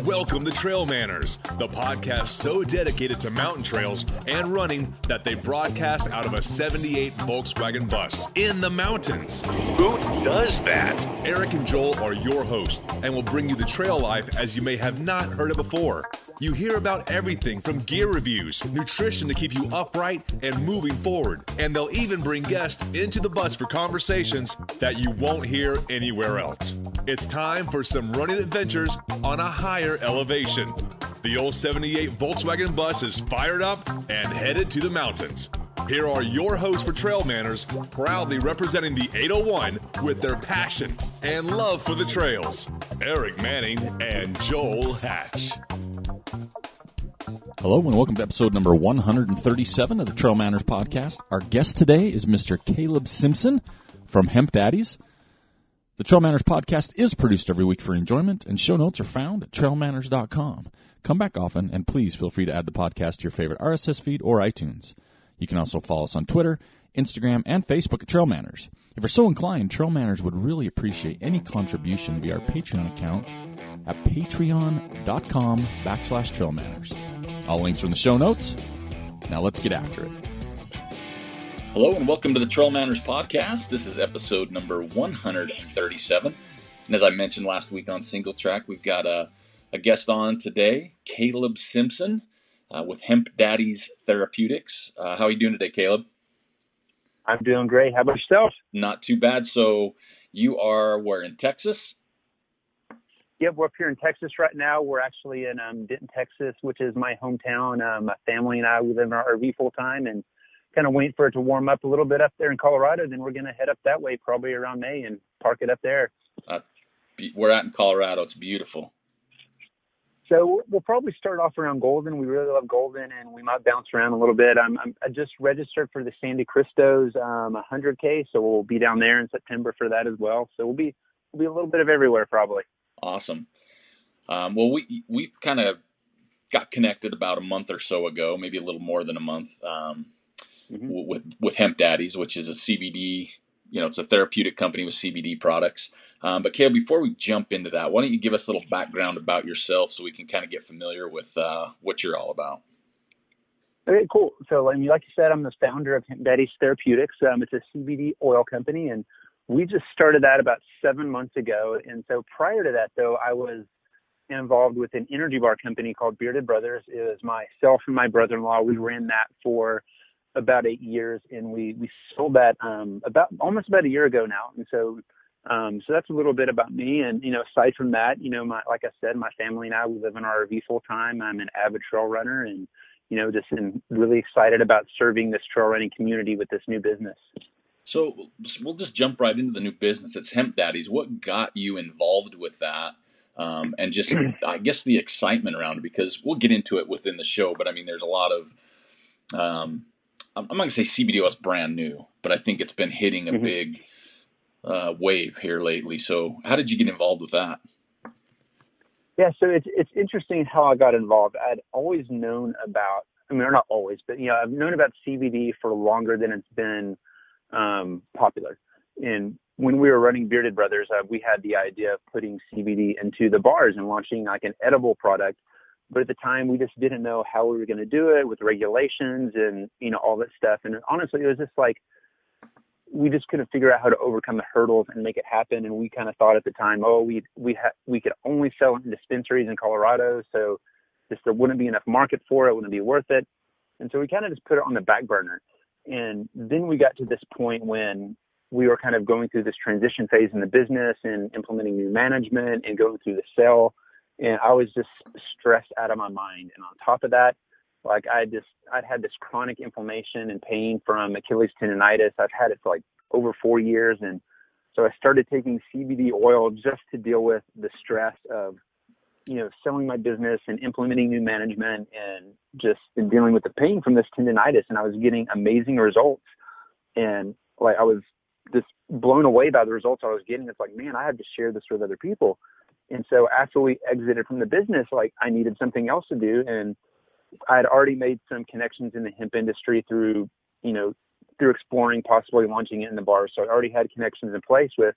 Welcome to Trail Manners, the podcast so dedicated to mountain trails and running that they broadcast out of a 78 Volkswagen bus in the mountains. Who does that? Eric and Joel are your hosts and will bring you the trail life as you may have not heard it before. You hear about everything from gear reviews, nutrition to keep you upright and moving forward, and they'll even bring guests into the bus for conversations that you won't hear anywhere else. It's time for some running adventures on a higher elevation. The old 78 Volkswagen bus is fired up and headed to the mountains. Here are your hosts for Trail Manners, proudly representing the 801 with their passion and love for the trails. Eric Manning and Joel Hatch. Hello and welcome to episode number 137 of the Trail Manners podcast. Our guest today is Mr. Caleb Simpson from Hemp. The Trail Manners podcast is produced every week for enjoyment, and show notes are found at trailmanners.com. Come back often, and please feel free to add the podcast to your favorite RSS feed or iTunes. You can also follow us on Twitter, Instagram, and Facebook at Trail Manners. If you're so inclined, Trail Manners would really appreciate any contribution via our Patreon account at patreon.com/Trail Manners. All links are in the show notes. Now let's get after it. Hello and welcome to the Trail Manners podcast. This is episode number 137. And as I mentioned last week on Single Track, we've got a guest on today, Caleb Simpson with Hemp Daddy's Therapeutics. How are you doing today, Caleb? I'm doing great. How about yourself? Not too bad. So you are where, in Texas? Yep, we're up here in Texas right now. We're actually in Denton, Texas, which is my hometown. My family and I, we live in our RV full time and kind of wait for it to warm up a little bit up there in Colorado. Then we're going to head up that way probably around May and park it up there. We're out in Colorado. It's beautiful. So we'll probably start off around Golden. We really love Golden, and we might bounce around a little bit. I just registered for the Sandy Christos 100K, so we'll be down there in September for that as well. So we'll be a little bit of everywhere probably. Awesome. Well, we kind of got connected about a month or so ago, maybe a little more than a month, with Hemp Daddies, which is a CBD, it's a therapeutic company with CBD products. But Caleb, before we jump into that, why don't you give us a little background about yourself so we can kind of get familiar with what you're all about? Okay, cool. So like you said, I'm the founder of Hemp Daddy's Therapeutics. It's a CBD oil company, and we just started that about 7 months ago. And so prior to that, though, I was involved with an energy bar company called Bearded Brothers. It was myself and my brother-in-law. We ran that for about 8 years, and we sold that almost about a year ago now. And so that's a little bit about me. And, aside from that, like I said, my family and I, we live in our RV full time. I'm an avid trail runner and, just am really excited about serving this trail running community with this new business. So we'll just jump right into the new business. It's Hemp Daddies. What got you involved with that? And just, I guess, the excitement around it, because we'll get into it within the show. But I mean, there's a lot of, I'm not going to say CBD oil is brand new, but I think it's been hitting a big wave here lately. So how did you get involved with that? Yeah, so it's interesting how I got involved. I'd always known about, not always, but, I've known about CBD for longer than it's been popular. And when we were running Bearded Brothers, we had the idea of putting CBD into the bars and launching like an edible product. But at the time, we just didn't know how we were going to do it with regulations and, all that stuff. And honestly, it was just like, we just couldn't figure out how to overcome the hurdles and make it happen. And we kind of thought at the time, we could only sell in dispensaries in Colorado. So there wouldn't be enough market for it. It wouldn't be worth it. And so we kind of just put it on the back burner. And then we got to this point when we were kind of going through this transition phase in the business and implementing new management and going through the sale. And I was just stressed out of my mind. And on top of that, like I'd had this chronic inflammation and pain from Achilles tendonitis. I've had it for like over 4 years. And so I started taking CBD oil just to deal with the stress of, selling my business and implementing new management and just dealing with the pain from this tendonitis. And I was getting amazing results. And like, I was just blown away by the results I was getting. It's like, man, I have to share this with other people. And so after we exited from the business, like I needed something else to do. And I had already made some connections in the hemp industry through exploring possibly launching it in the bars. So I already had connections in place with,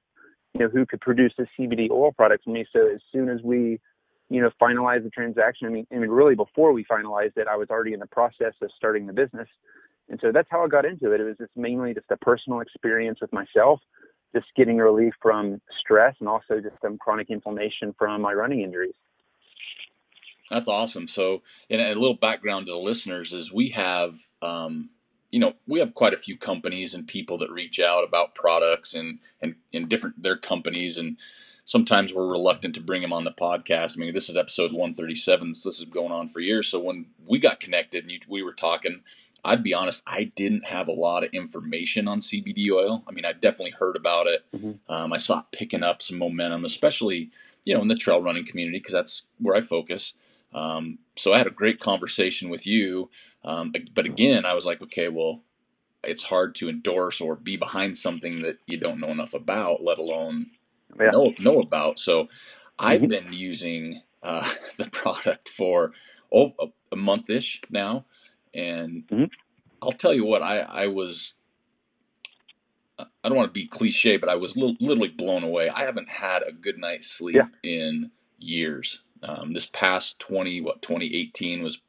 who could produce a CBD oil product for me. So as soon as we, finalize the transaction. I mean, really before we finalized it, I was already in the process of starting the business. And so that's how I got into it. It was just mainly just a personal experience with myself, just getting relief from stress and also just some chronic inflammation from my running injuries. That's awesome. So, and a little background to the listeners is we have, we have quite a few companies and people that reach out about products and different, their companies. And sometimes we're reluctant to bring them on the podcast. I mean, this is episode 137. So this is going on for years. So when we got connected and we were talking, I'd be honest, I didn't have a lot of information on CBD oil. I mean, I definitely heard about it. I saw it picking up some momentum, especially, in the trail running community, because that's where I focus. So I had a great conversation with you. But again, I was like, okay, well, it's hard to endorse or be behind something that you don't know enough about, let alone know about. So I've been using the product for a month-ish now. And I'll tell you what, I was, I don't want to be cliche, but I was literally blown away. I haven't had a good night's sleep in years. This past 2018 was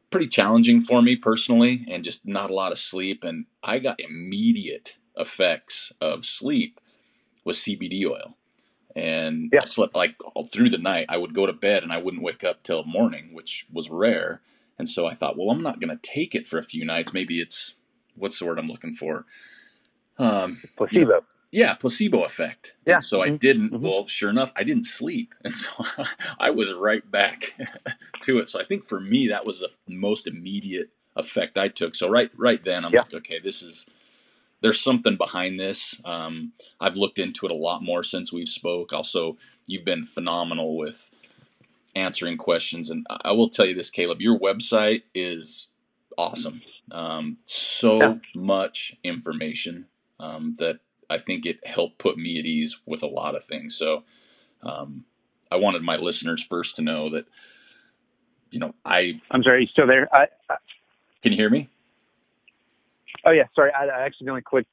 pretty challenging for me personally, and just not a lot of sleep. And I got immediate effects of sleep with CBD oil. And I slept like all through the night. I would go to bed and I wouldn't wake up till morning, which was rare. And so I thought, well, I'm not going to take it for a few nights. Maybe it's, what's the word I'm looking for? Placebo. Placebo effect. And so I didn't, well, sure enough, I didn't sleep. And so I was right back to it. So I think for me, that was the most immediate effect I took. So right then I'm like, okay, there's something behind this. I've looked into it a lot more since we've spoke. Also, you've been phenomenal with answering questions. And I will tell you this, Caleb, your website is awesome. So much information that I think it helped put me at ease with a lot of things. So I wanted my listeners first to know that, I'm sorry, are you still there? Can you hear me? Oh, yeah, sorry. I accidentally clicked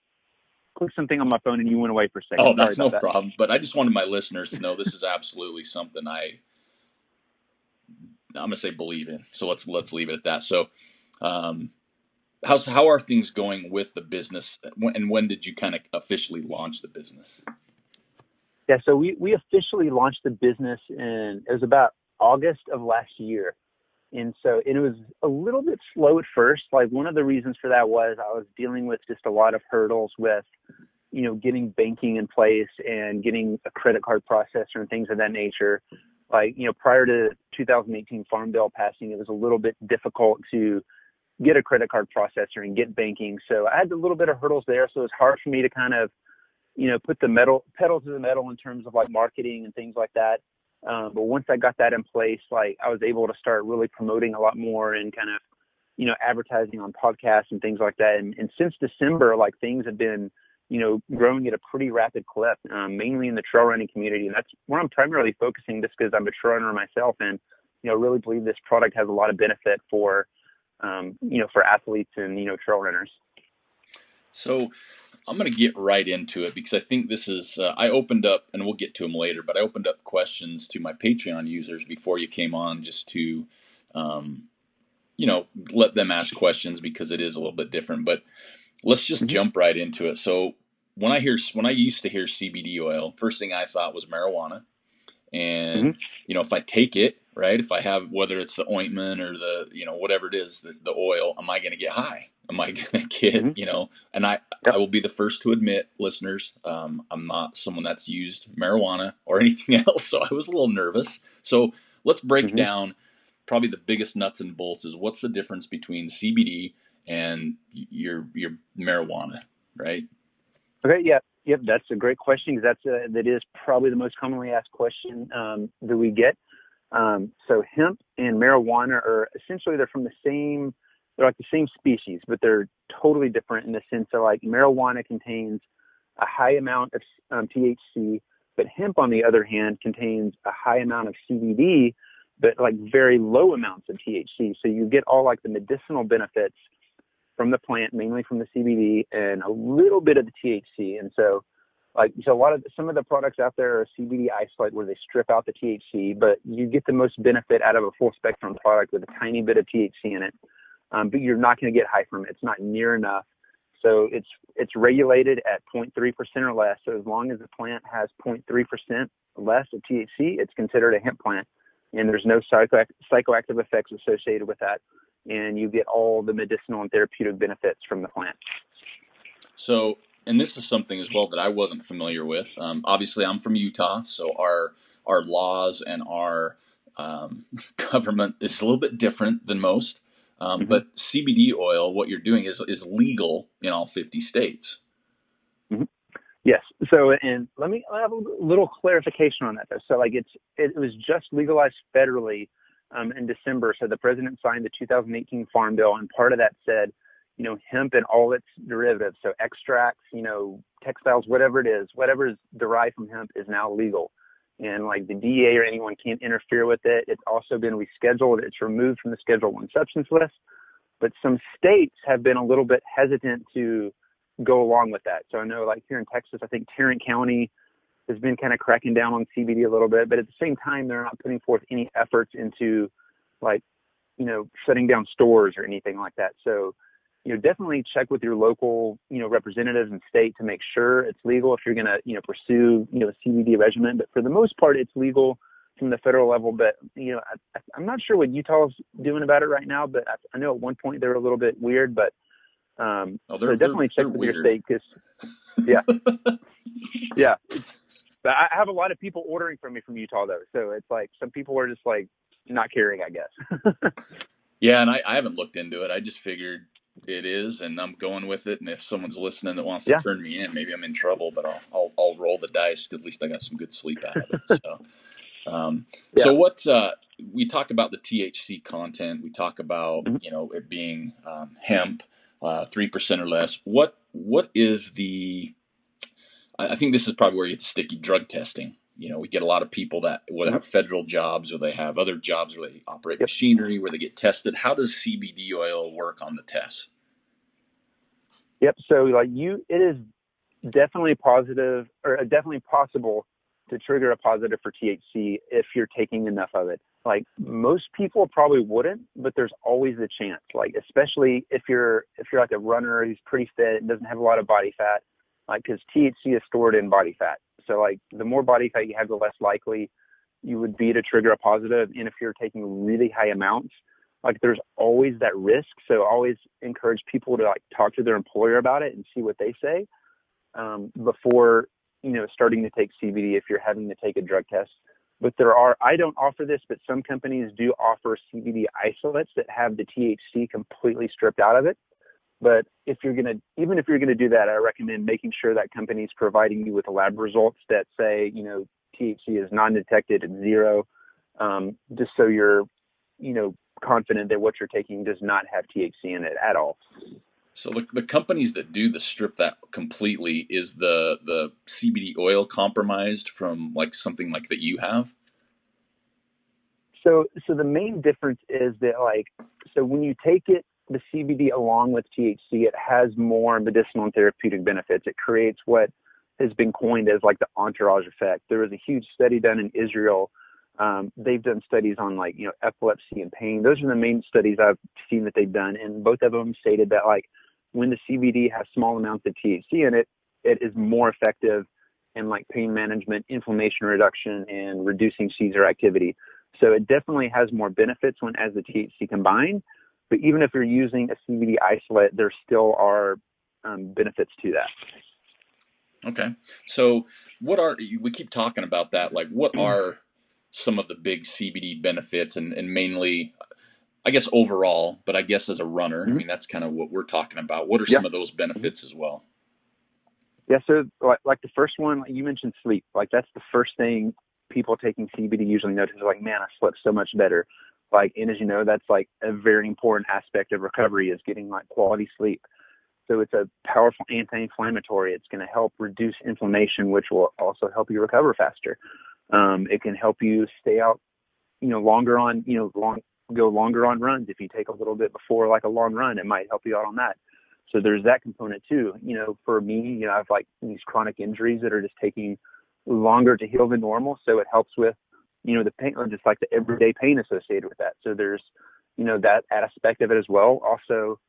something on my phone and you went away for a second. Oh, that's no problem. But I just wanted my listeners to know this is absolutely something I'm going to say believe in. So let's leave it at that. So how are things going with the business, and when did you kind of officially launch the business? Yeah, so we officially launched the business it was about August of last year. And so it was a little bit slow at first. Like, one of the reasons for that was I was dealing with just a lot of hurdles with, getting banking in place and getting a credit card processor and things of that nature. Like, prior to 2018 Farm Bill passing, it was a little bit difficult to get a credit card processor and get banking. So I had a little bit of hurdles there. So it was hard for me to kind of, put the pedal to the metal in terms of like marketing and things like that. But once I got that in place, like, I was able to start really promoting a lot more and kind of, advertising on podcasts and things like that. And since December, like, things have been, growing at a pretty rapid clip, mainly in the trail running community. And that's where I'm primarily focusing, just because I'm a trail runner myself and, really believe this product has a lot of benefit for, for athletes and, trail runners. So I'm going to get right into it, because I think this is, I opened up, and we'll get to them later, but I opened up questions to my Patreon users before you came on, just to, let them ask questions, because it is a little bit different. But let's just jump right into it. So when I used to hear CBD oil, first thing I thought was marijuana. And, if I take it, right, if I have, whether it's the ointment or the, whatever it is, the oil, am I going to get high? Am I going to get, and I will be the first to admit, listeners, I'm not someone that's used marijuana or anything else. So I was a little nervous. So let's break down probably the biggest nuts and bolts is, what's the difference between CBD and your marijuana, right? Okay. Yeah. Yep. That's a great question, because that is probably the most commonly asked question that we get. So hemp and marijuana are essentially, they're like the same species, but they're totally different in the sense that, like, marijuana contains a high amount of THC, but hemp, on the other hand, contains a high amount of CBD, but like very low amounts of THC. So you get all like the medicinal benefits from the plant, mainly from the CBD, and a little bit of the THC. And so Like, so some of the products out there are CBD isolate where they strip out the THC, but you get the most benefit out of a full spectrum product with a tiny bit of THC in it. But you're not going to get high from it. It's not near enough. So it's regulated at 0.3% or less. So as long as the plant has 0.3% less of THC, it's considered a hemp plant, and there's no psychoactive effects associated with that. And you get all the medicinal and therapeutic benefits from the plant. So, and this is something as well that I wasn't familiar with. Obviously, I'm from Utah, so our laws and our government is a little bit different than most. But CBD oil, what you're doing is legal in all 50 states. Mm-hmm. Yes. So, and I have a little clarification on that though. So like it was just legalized federally in December. So the president signed the 2018 Farm Bill, and part of that said, hemp and all its derivatives, so extracts, textiles, whatever it is, whatever is derived from hemp is now legal. And like the DEA or anyone can't interfere with it. It's also been rescheduled. It's removed from the Schedule 1 substance list. But some states have been a little bit hesitant to go along with that. So I know like here in Texas, I think Tarrant County has been kind of cracking down on CBD a little bit. But at the same time, they're not putting forth any efforts into like, shutting down stores or anything like that. So, definitely check with your local, representatives and state to make sure it's legal if you're going to, pursue, a CBD regimen. But for the most part, it's legal from the federal level. But, I'm not sure what Utah's doing about it right now, but I know at one point they were a little bit weird, but so definitely check with your state because, yeah. Yeah. But I have a lot of people ordering from me from Utah, though. So it's like some people are just like not caring, I guess. Yeah, and I haven't looked into it. I just figured it is, and I'm going with it. And if someone's listening that wants to turn me in, maybe I'm in trouble, but I'll roll the dice. At least I got some good sleep out of it. So, so what we talk about the THC content. We talk about it being hemp, 3% or less. What is the? I think this is probably where you get sticky drug testing. We get a lot of people that whether have federal jobs or they have other jobs where they operate machinery where they get tested. How does CBD oil work on the test? Yep. So it is definitely positive or definitely possible to trigger a positive for THC if you're taking enough of it. Like most people probably wouldn't, but there's always the chance, like especially if you're like a runner who's pretty fit and doesn't have a lot of body fat, like because THC is stored in body fat. So like the more body fat you have, the less likely you would be to trigger a positive. And if you're taking really high amounts, like there's always that risk. So always encourage people to like talk to their employer about it and see what they say before, starting to take CBD if you're having to take a drug test. But I don't offer this, but some companies do offer CBD isolates that have the THC completely stripped out of it. But even if you're going to do that, I recommend making sure that company's providing you with lab results that say, THC is non-detected at 0, just so you're, confident that what you're taking does not have THC in it at all. So the companies that do the strip that completely, is the CBD oil compromised from like something like that you have? So the main difference is that so when you take it, the CBD along with THC, it has more medicinal and therapeutic benefits. It creates what has been coined as like the entourage effect. There was a huge study done in Israel. They've done studies on epilepsy and pain. Those are the main studies I've seen that they've done. And both of them stated that when the CBD has small amounts of THC in it, it is more effective in pain management, inflammation reduction, and reducing seizure activity. So it definitely has more benefits as the THC combined. But even if you're using a CBD isolate, there still are benefits to that. Okay. So we keep talking about that, what are some of the big CBD benefits and mainly, I guess overall, but I guess as a runner, I mean, that's kind of what we're talking about. What are some of those benefits as well? Yeah. So like the first one, you mentioned sleep. That's the first thing people taking CBD usually notice. Man, I slept so much better. And as you know, that's a very important aspect of recovery is getting quality sleep. So it's a powerful anti-inflammatory. It's going to help reduce inflammation, which will also help you recover faster. It can help you stay out, longer on, go longer on runs. If you take a little bit before a long run, it might help you out on that. So there's that component too. For me, I have like these chronic injuries that are just taking longer to heal than normal. So it helps with, the pain, or just like the everyday pain associated with that. So there's, that aspect of it as well. Also,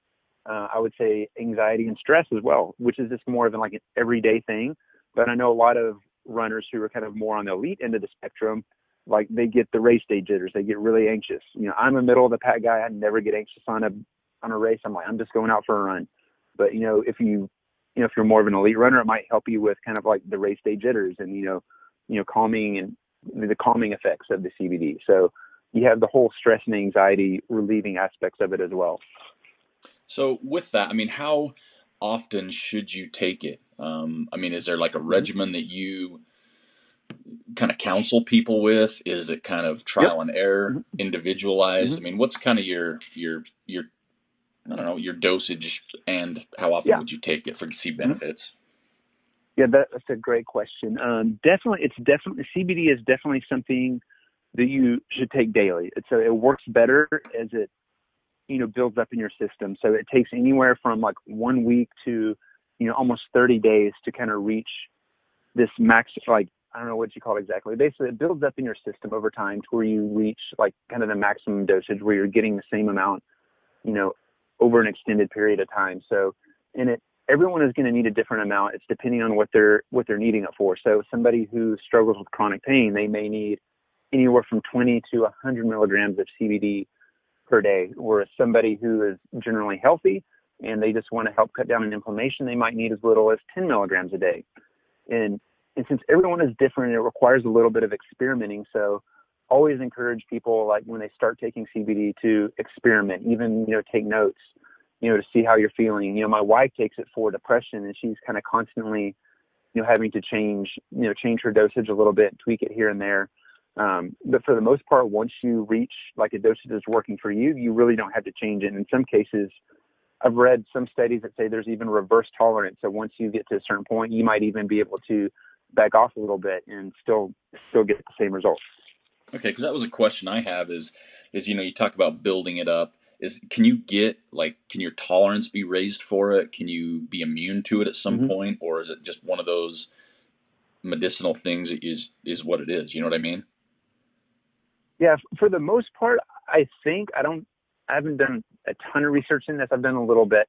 I would say anxiety and stress as well, which is just more of like an everyday thing. But I know a lot of runners who are kind of more on the elite end of the spectrum, like they get the race day jitters. They get really anxious. I'm a middle of the pack guy. I never get anxious on a race. I'm like, I'm just going out for a run. But, if you're more of an elite runner, it might help you with kind of like the race day jitters and, calming and the calming effects of the CBD. So you have the whole stress and anxiety relieving aspects of it as well. So with that, I mean, how often should you take it? Is there like a regimen that you kind of counsel people with? Is it kind of trial and error, individualized? I mean, what's kind of your I don't know, your dosage, and how often would you take it for to see benefits? Yeah, that's a great question. Definitely, CBD is definitely something that you should take daily. So it works better as it, builds up in your system. So it takes anywhere from like 1 week to, almost 30 days to kind of reach this max, like, I don't know what you call it exactly. Basically, it builds up in your system over time to where you reach like kind of the maximum dosage where you're getting the same amount, over an extended period of time. So, everyone is going to need a different amount. It's depending on what they're needing it for. So somebody who struggles with chronic pain, they may need anywhere from 20 to 100 milligrams of CBD per day. Whereas somebody who is generally healthy and they just want to help cut down on inflammation, they might need as little as 10 milligrams a day. And since everyone is different, it requires a little bit of experimenting. So always encourage people, like when they start taking CBD, to experiment, even, take notes, to see how you're feeling. My wife takes it for depression, and she's kind of constantly, having to change her dosage a little bit, tweak it here and there. But for the most part, once you reach like a dosage that's working for you, you really don't have to change it. And in some cases, I've read some studies that say there's even reverse tolerance. So once you get to a certain point, you might even be able to back off a little bit and still get the same results. Okay, because that was a question I have is you talk about building it up. Can your tolerance be raised for it? Can you be immune to it at some point, or is it just one of those medicinal things that is what it is? You know what I mean? Yeah, for the most part, I think I haven't done a ton of research in this. I've done a little bit.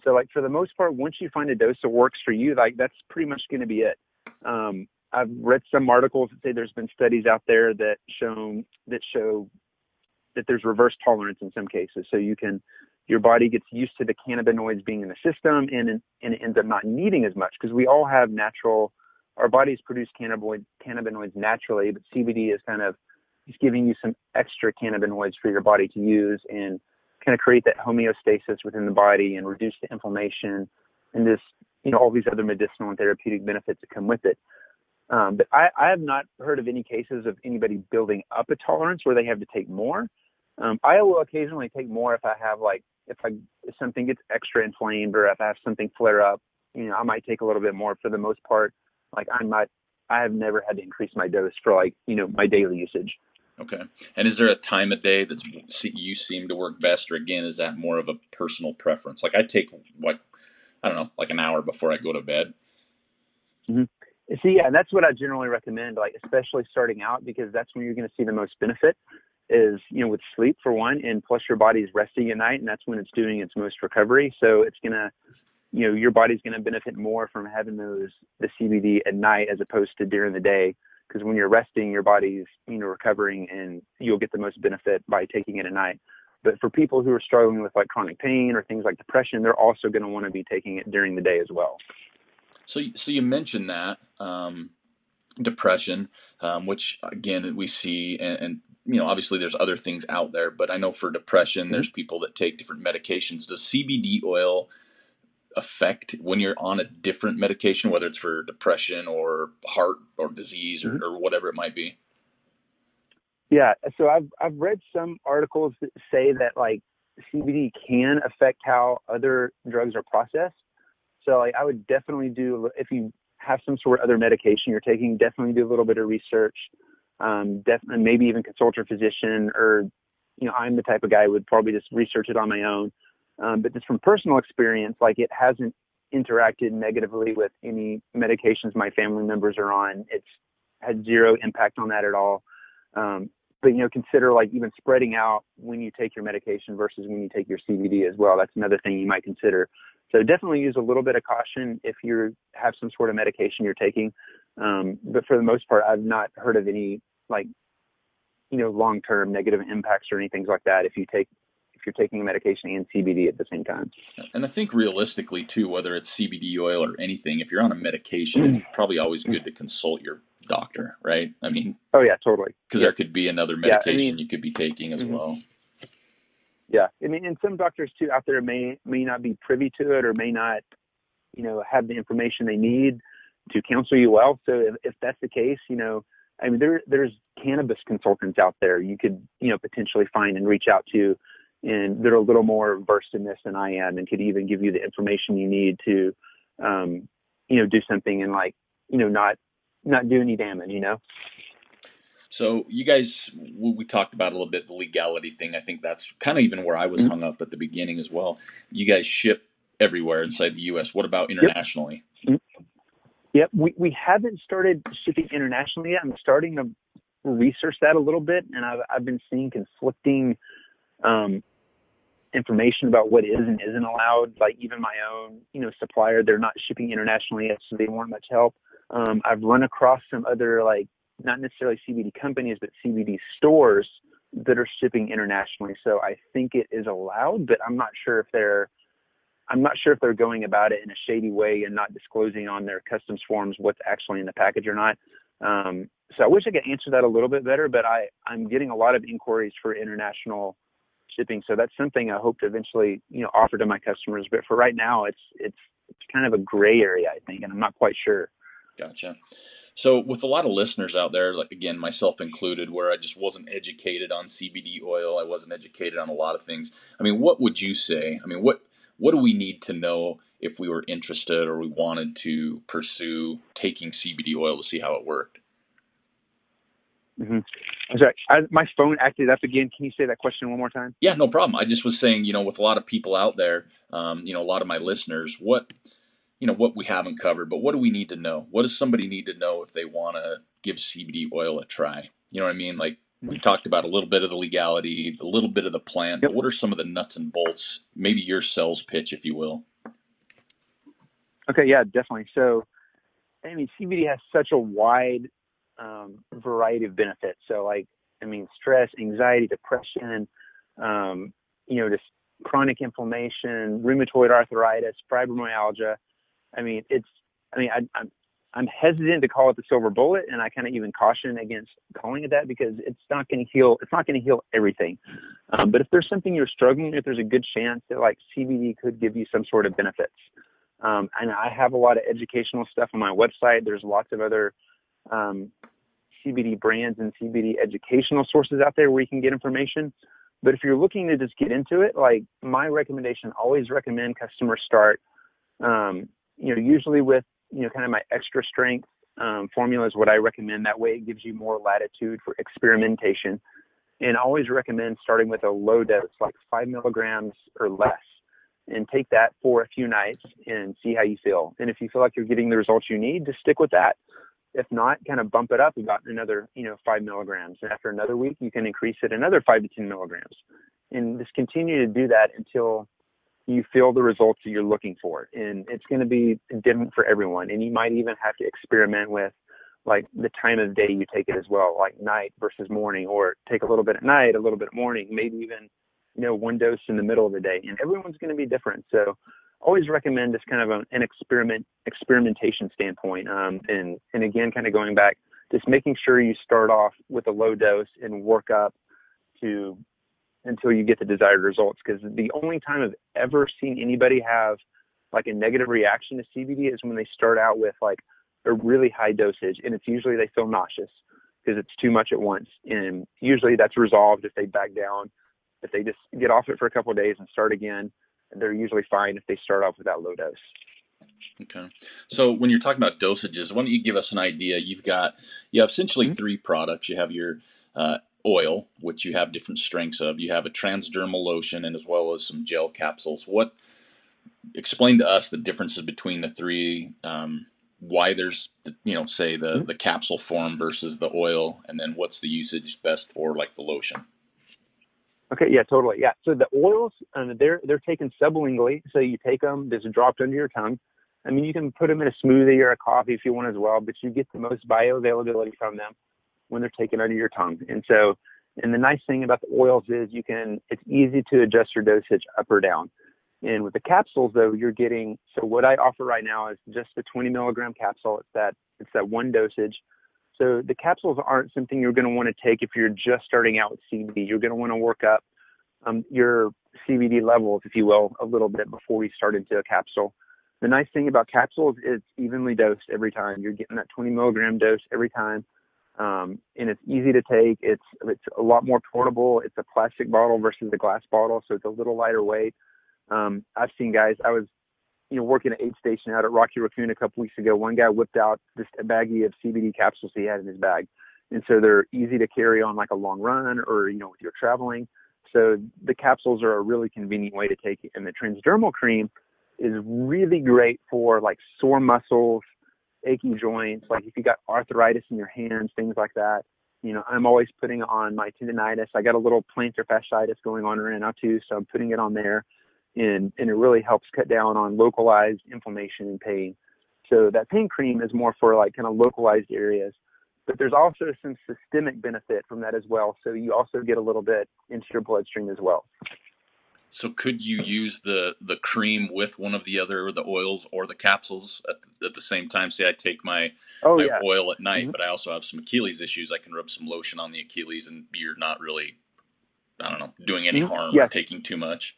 So like for the most part, once you find a dose that works for you, like that's pretty much going to be it. I've read some articles that say there's been studies out there that show that there's reverse tolerance in some cases. So your body gets used to the cannabinoids being in the system and it ends up not needing as much, because we all have our bodies produce cannabinoids naturally, but CBD is kind of just giving you some extra cannabinoids for your body to use and kind of create that homeostasis within the body and reduce the inflammation and this, all these other medicinal and therapeutic benefits that come with it. But I have not heard of any cases of anybody building up a tolerance where they have to take more. I will occasionally take more if I have if something gets extra inflamed or if I have something flare up, I might take a little bit more. For the most part, I have never had to increase my dose for my daily usage. Okay. And is there a time of day that you seem to work best, or again, is that more of a personal preference? Like I take an hour before I go to bed. Mm-hmm. See, yeah, that's what I generally recommend, especially starting out, because that's when you're going to see the most benefit is, with sleep for one, and plus your body's resting at night, and that's when it's doing its most recovery. So it's going to, your body's going to benefit more from having the CBD at night as opposed to during the day, because when you're resting, your body's, recovering, and you'll get the most benefit by taking it at night. But for people who are struggling with chronic pain or things like depression, they're also going to want to be taking it during the day as well. So you mentioned that depression, which again we see, and obviously there's other things out there, but I know for depression, there's people that take different medications. Does CBD oil affect when you're on a different medication, whether it's for depression or heart or disease or whatever it might be? Yeah, so I've read some articles that say that CBD can affect how other drugs are processed. So I would definitely if you have some sort of other medication you're taking, definitely do a little bit of research. Definitely maybe even consult your physician, or I'm the type of guy who would probably just research it on my own. But just from personal experience, like it hasn't interacted negatively with any medications my family members are on. It's had zero impact on that at all. But, consider like even spreading out when you take your medication versus when you take your CBD as well. That's another thing you might consider. So definitely use a little bit of caution if you have some sort of medication you're taking. But for the most part, I've not heard of any long-term negative impacts or anything like that if you're taking a medication and CBD at the same time. And I think realistically too, whether it's CBD oil or anything, if you're on a medication, it's probably always good to consult your doctor, right? I mean, oh yeah, totally. Because there could be another medication you could be taking as well. Yeah, I mean, and some doctors too out there may not be privy to it or may not, have the information they need to counsel you well. So if that's the case, I mean, there's cannabis consultants out there you could, potentially find and reach out to, and they're a little more versed in this than I am and could even give you the information you need to, do something and not do any damage, So you guys, we talked about a little bit the legality thing. I think that's kind of even where I was hung up at the beginning as well. You guys ship everywhere inside the U.S. What about internationally? Yep, we haven't started shipping internationally yet. I'm starting to research that a little bit, and I've been seeing conflicting information about what is and isn't allowed. Like even my own, supplier, they're not shipping internationally yet, so they weren't much help. I've run across some other not necessarily CBD companies, but CBD stores that are shipping internationally. So I think it is allowed, but I'm not sure if they're going about it in a shady way and not disclosing on their customs forms what's actually in the package or not. So I wish I could answer that a little bit better, but I'm getting a lot of inquiries for international shipping. So that's something I hope to eventually, offer to my customers. But for right now, it's kind of a gray area, I think, and I'm not quite sure. Gotcha. So with a lot of listeners out there, like again, myself included, where I just wasn't educated on CBD oil, I wasn't educated on a lot of things. I mean, what would you say? I mean, what do we need to know if we were interested or we wanted to pursue taking CBD oil to see how it worked? Mm-hmm. I'm sorry, my phone acted up again. Can you say that question one more time? Yeah, no problem. I just was saying, with a lot of people out there, a lot of my listeners, what we haven't covered, but what do we need to know? What does somebody need to know if they want to give CBD oil a try? You know what I mean? Like we've talked about a little bit of the legality, a little bit of the plant, but what are some of the nuts and bolts, maybe your sales pitch, if you will? Okay, yeah, definitely. So, I mean, CBD has such a wide variety of benefits. So stress, anxiety, depression, just chronic inflammation, rheumatoid arthritis, fibromyalgia. I'm hesitant to call it the silver bullet, and I kind of even caution against calling it that because it's not going to heal. It's not going to heal everything. But if there's something you're struggling with, there's a good chance that CBD could give you some sort of benefits. And I have a lot of educational stuff on my website. There's lots of other CBD brands and CBD educational sources out there where you can get information. But if you're looking to just get into it, my recommendation, always recommend customers start, usually with, kind of my extra strength formula is what I recommend. That way it gives you more latitude for experimentation. And I always recommend starting with a low dose, 5 milligrams or less, and take that for a few nights and see how you feel. And if you feel like you're getting the results you need, just stick with that. If not, kind of bump it up about another, 5 milligrams. And after another week, you can increase it another 5 to 10 milligrams. And just continue to do that until you feel the results that you're looking for. And it's going to be different for everyone. And you might even have to experiment with the time of day you take it as well, like night versus morning, or take a little bit at night, a little bit at morning, maybe even, one dose in the middle of the day. And everyone's going to be different. So always recommend just kind of an experimentation standpoint. And again, kind of going back, just making sure you start off with a low dose and work up until you get the desired results. Because the only time I've ever seen anybody have a negative reaction to CBD is when they start out with a really high dosage, and it's usually they feel nauseous because it's too much at once. And usually that's resolved if they back down. If they just get off it for a couple of days and start again, they're usually fine if they start off with that low dose. Okay. So when you're talking about dosages, why don't you give us an idea? You have essentially three products. You have your oil, which you have different strengths of. You have a transdermal lotion and as well as some gel capsules. Explain to us the differences between the three, why there's, say the capsule form versus the oil, and then what's the usage best for like the lotion. Okay, yeah, totally. Yeah, so the oils, they're taken sublingually. So you take them, just dropped under your tongue. I mean, you can put them in a smoothie or a coffee if you want as well, but you get the most bioavailability from them when they're taken under your tongue. And the nice thing about the oils is it's easy to adjust your dosage up or down. And with the capsules, though, so what I offer right now is just the 20 milligram capsule. It's that one dosage. So the capsules aren't something you're going to want to take if you're just starting out with CBD. You're going to want to work up your CBD levels, if you will, a little bit before you start into a capsule. The nice thing about capsules is it's evenly dosed every time. You're getting that 20 milligram dose every time. And it's easy to take. It's a lot more portable. It's a plastic bottle versus a glass bottle, so it's a little lighter weight. I've seen guys, I was working at aid station out at Rocky Raccoon a couple weeks ago. One guy whipped out just a baggie of CBD capsules he had in his bag. And so they're easy to carry on like a long run or, if you're traveling. So the capsules are a really convenient way to take it. And the transdermal cream is really great for like sore muscles, achy joints, like if you got arthritis in your hands, things like that. I'm always putting on my tendonitis. I got a little plantar fasciitis going on right now too, so I'm putting it on there. And it really helps cut down on localized inflammation and pain. So that pain cream is more for like kind of localized areas. But there's also some systemic benefit from that as well. So you also get a little bit into your bloodstream as well. So could you use the cream with one of the other, the oils or the capsules at the same time? Say I take my oil at night, but I also have some Achilles issues. I can rub some lotion on the Achilles and you're not really, doing any harm or taking too much.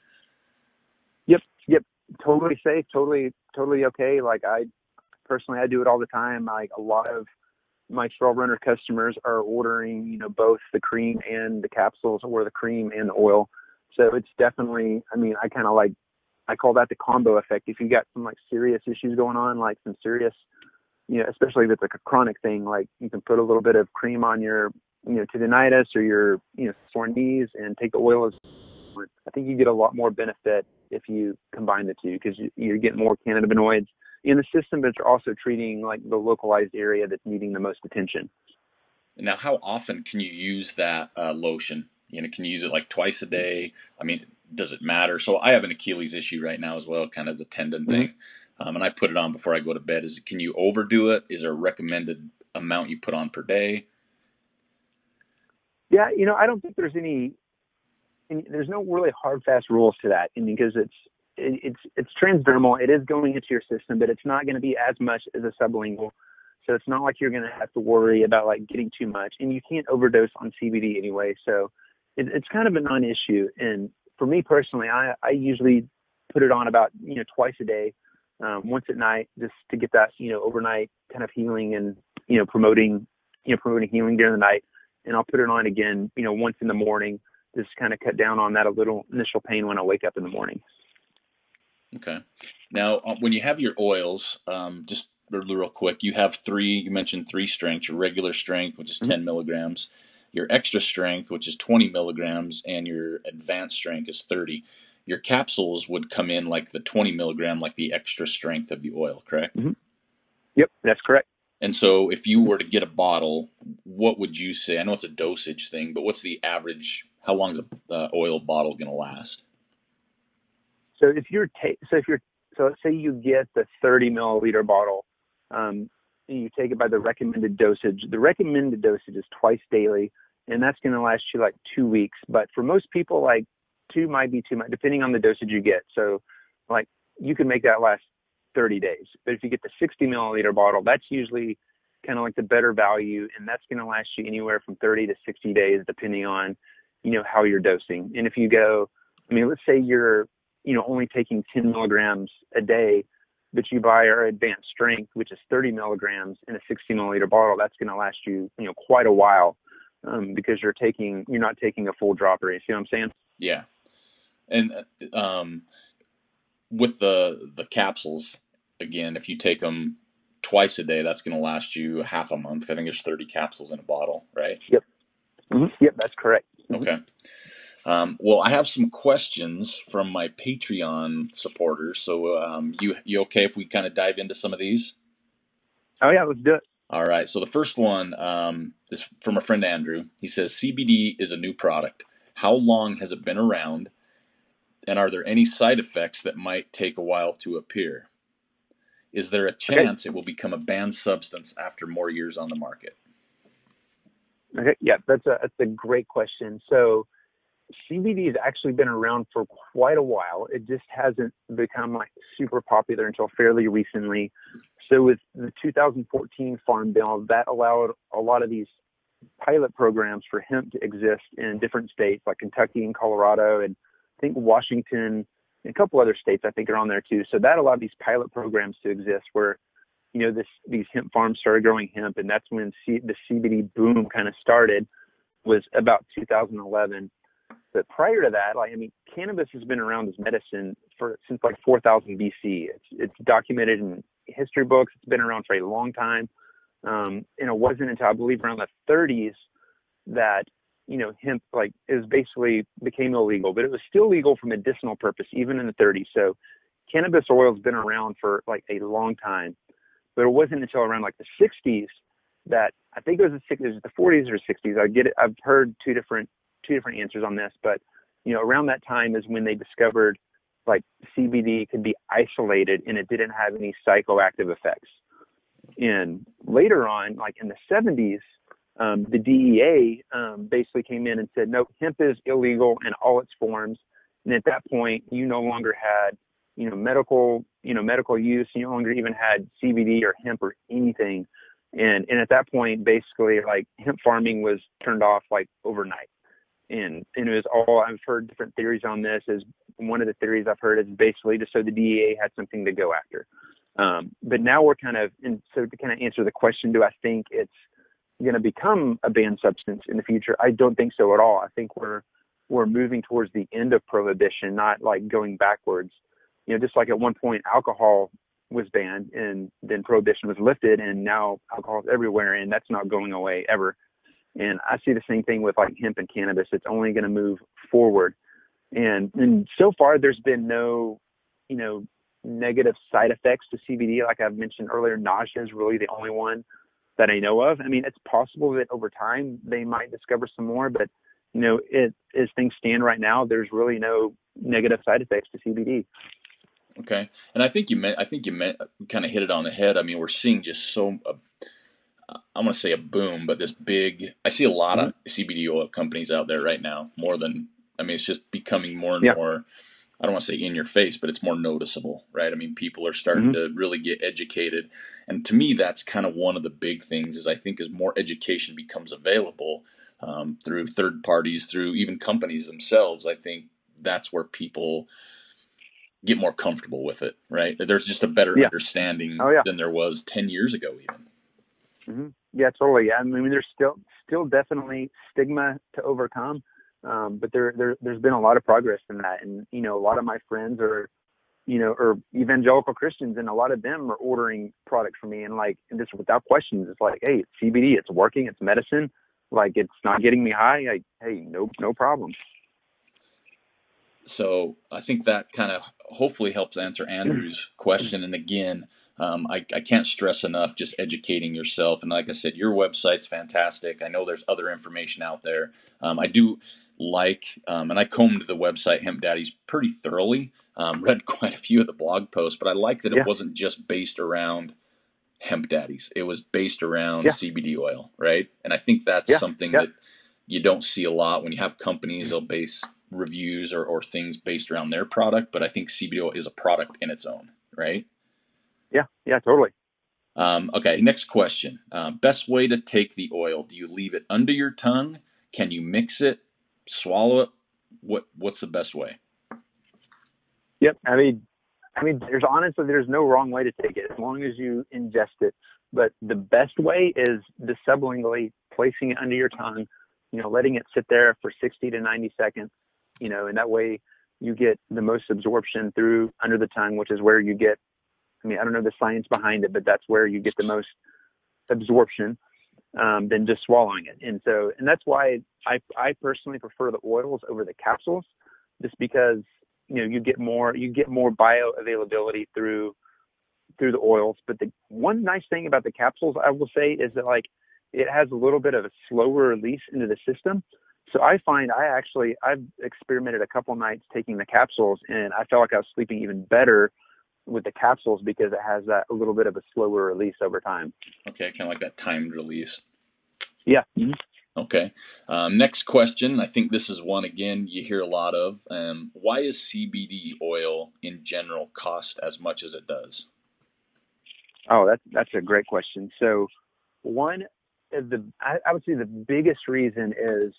Yep. Totally safe. Totally okay. Like I do it all the time. Like a lot of my trail runner customers are ordering, both the cream and the capsules or the cream and the oil. So it's definitely, I call that the combo effect. If you got some like serious issues going on, like some serious, especially if it's like a chronic thing, like you can put a little bit of cream on your, tendonitis or your, sore knees and take the oil. I think you get a lot more benefit if you combine the two because you're getting more cannabinoids in the system, but you're also treating like the localized area that's needing the most attention. Now, how often can you use that lotion? Can you use it like twice a day? I mean, does it matter? So I have an Achilles issue right now as well, kind of the tendon thing. And I put it on before I go to bed. Can you overdo it? Is there a recommended amount you put on per day? Yeah, I don't think there's there's no really hard, fast rules to that. Because it's transdermal. It is going into your system, but it's not going to be as much as a sublingual. So it's not like you're going to have to worry about like getting too much, and you can't overdose on CBD anyway. So it's kind of a non-issue. And for me personally, I usually put it on about, twice a day, once at night, just to get that, overnight kind of healing and, promoting healing during the night. And I'll put it on again, once in the morning, just kind of cut down on that a little initial pain when I wake up in the morning. Okay. Now, when you have your oils, just real quick, you mentioned three strengths: your regular strength, which is 10 milligrams, your extra strength, which is 20 milligrams, and your advanced strength is 30. Your capsules would come in like the 20 milligram, like the extra strength of the oil, correct? Mm-hmm. Yep, that's correct. And so if you were to get a bottle, what would you say? I know it's a dosage thing, but what's the average? How long is a oil bottle going to last? So let's say you get the 30 milliliter bottle, and you take it by the recommended dosage. The recommended dosage is twice daily, and that's going to last you like 2 weeks. But for most people, like 2 might be too much, depending on the dosage you get. So like you can make that last 30 days. But if you get the 60 milliliter bottle, that's usually kind of like the better value, and that's going to last you anywhere from 30 to 60 days, depending on, how you're dosing. And if you go, let's say you're, only taking 10 milligrams a day, but you buy our advanced strength, which is 30 milligrams in a 60 milliliter bottle, that's going to last you, quite a while, because you're not taking a full dropper. You see what I'm saying? Yeah. And with the capsules, again, if you take them twice a day, that's going to last you half a month. I think there's 30 capsules in a bottle, right? Yep. Yep, that's correct. Okay. Well, I have some questions from my Patreon supporters. So you okay if we kind of dive into some of these? Oh yeah, let's do it. All right. So the first one is from a friend, Andrew. He says, CBD is a new product. How long has it been around? And are there any side effects that might take a while to appear? Is there a Okay. chance it will become a banned substance after more years on the market? Okay. Yeah, that's a great question. So CBD has actually been around for quite a while. It just hasn't become like super popular until fairly recently. So with the 2014 Farm Bill, that allowed a lot of these pilot programs for hemp to exist in different states like Kentucky and Colorado, and I think Washington and a couple other states I think are on there too. So that allowed these pilot programs to exist where, these hemp farms started growing hemp, and that's when the CBD boom kind of started, was about 2011. But prior to that, cannabis has been around as medicine since like 4000 BC. It's documented in history books. It's been around for a long time. And it wasn't until I believe around the 30s that, hemp is basically became illegal, but it was still legal for medicinal purpose, even in the 30s. So cannabis oil has been around for like a long time, but it wasn't until around like the 60s that I think it was the 40s or 60s. I've heard two different answers on this, but around that time is when they discovered like CBD could be isolated and it didn't have any psychoactive effects. And later on, like in the 70s, the DEA basically came in and said, no, hemp is illegal in all its forms. And at that point, you no longer had, medical use. You no longer even had CBD or hemp or anything. And at that point, basically, like hemp farming was turned off like overnight. And it was all, I've heard different theories on this. Is one of the theories I've heard is basically just so the DEA had something to go after. But now we're so to kind of answer the question, do I think it's going to become a banned substance in the future? I don't think so at all. I think we're moving towards the end of prohibition, not like going backwards. Just like at one point alcohol was banned and then prohibition was lifted, and now alcohol is everywhere, and that's not going away ever. And I see the same thing with like hemp and cannabis. It's only going to move forward. And so far there's been no, negative side effects to CBD. Like I've mentioned earlier, nausea is really the only one that I know of. I mean, it's possible that over time they might discover some more, but as things stand right now, there's really no negative side effects to CBD. Okay. And I think you kind of hit it on the head. I mean, we're seeing just I want to say a boom, but I see a lot of CBD oil companies out there right now, it's just becoming more and more, I don't want to say in your face, but it's more noticeable, right? I mean, people are starting to really get educated. And to me, that's kind of one of the big things is I think as more education becomes available through third parties, through even companies themselves, I think that's where people get more comfortable with it, right? There's just a better understanding than there was 10 years ago even. Mm-hmm. Yeah, totally. I mean, there's still definitely stigma to overcome, but there's been a lot of progress in that. And a lot of my friends are evangelical Christians, and a lot of them are ordering products from me, and just without questions, it's like, hey, it's CBD, it's working, it's medicine, like it's not getting me high. Like, hey, no problem. So I think that kind of hopefully helps answer Andrew's question. And again, I can't stress enough just educating yourself. And like I said, your website's fantastic. I know there's other information out there. I do and I combed the website Hemp Daddies pretty thoroughly, read quite a few of the blog posts, but I like that it wasn't just based around Hemp Daddies. It was based around CBD oil, right? And I think that's something that you don't see a lot when you have companies. They'll base reviews or things based around their product, but I think CBD oil is a product in its own, right? Yeah, totally. Okay, next question. Best way to take the oil? Do you leave it under your tongue? Can you mix it? Swallow it? What's the best way? Yep. I mean, there's no wrong way to take it as long as you ingest it. But the best way is sublingually placing it under your tongue, letting it sit there for 60 to 90 seconds, and that way you get the most absorption through under the tongue, which is where you get, I don't know the science behind it, but that's where you get the most absorption than just swallowing it. And that's why I personally prefer the oils over the capsules, just because you get more bioavailability through the oils. But the one nice thing about the capsules, I will say, is that like it has a little bit of a slower release into the system. So I find I've experimented a couple nights taking the capsules, and I felt like I was sleeping even better with the capsules because it has that a little bit of a slower release over time. Okay, kind of like that timed release. Yeah. Mm-hmm. Okay. Next question. I think this is one, again, you hear a lot of. Why is CBD oil in general cost as much as it does? Oh, that's a great question. So one of I would say the biggest reason is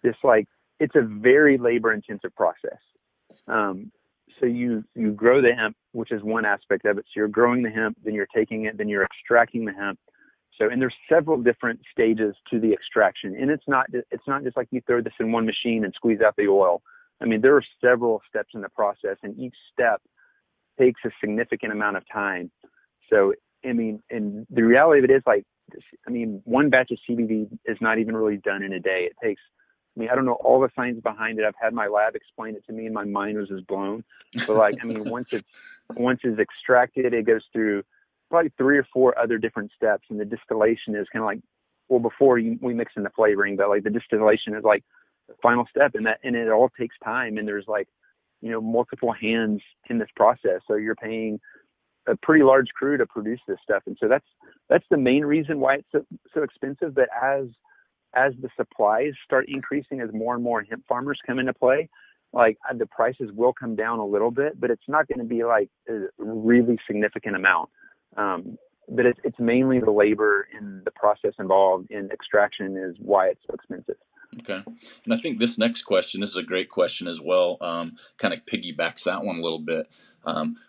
this, like, it's a very labor intensive process. So you grow the hemp, which is one aspect of it. So you're growing the hemp, then you're taking it, then you're extracting the hemp. So, and there's several different stages to the extraction, and it's not just like you throw this in one machine and squeeze out the oil. I mean, there are several steps in the process, and each step takes a significant amount of time. So, I mean, and the reality of it is, like, I mean, one batch of CBD is not even really done in a day. It takes, I mean, I don't know all the science behind it. I've had my lab explain it to me, and my mind was just blown. But like, I mean, once it's extracted, it goes through probably 3 or 4 other different steps, and the distillation is kind of like, well, before we mix in the flavoring, but like the distillation is like the final step, and it all takes time, and there's like, multiple hands in this process. So you're paying a pretty large crew to produce this stuff, and so that's the main reason why it's so expensive. But as the supplies start increasing, as more and more hemp farmers come into play, like the prices will come down a little bit, but it's not going to be like a really significant amount. But it's mainly the labor and the process involved in extraction is why it's so expensive. Okay. And I think this next question, this is a great question as well, kind of piggybacks that one a little bit.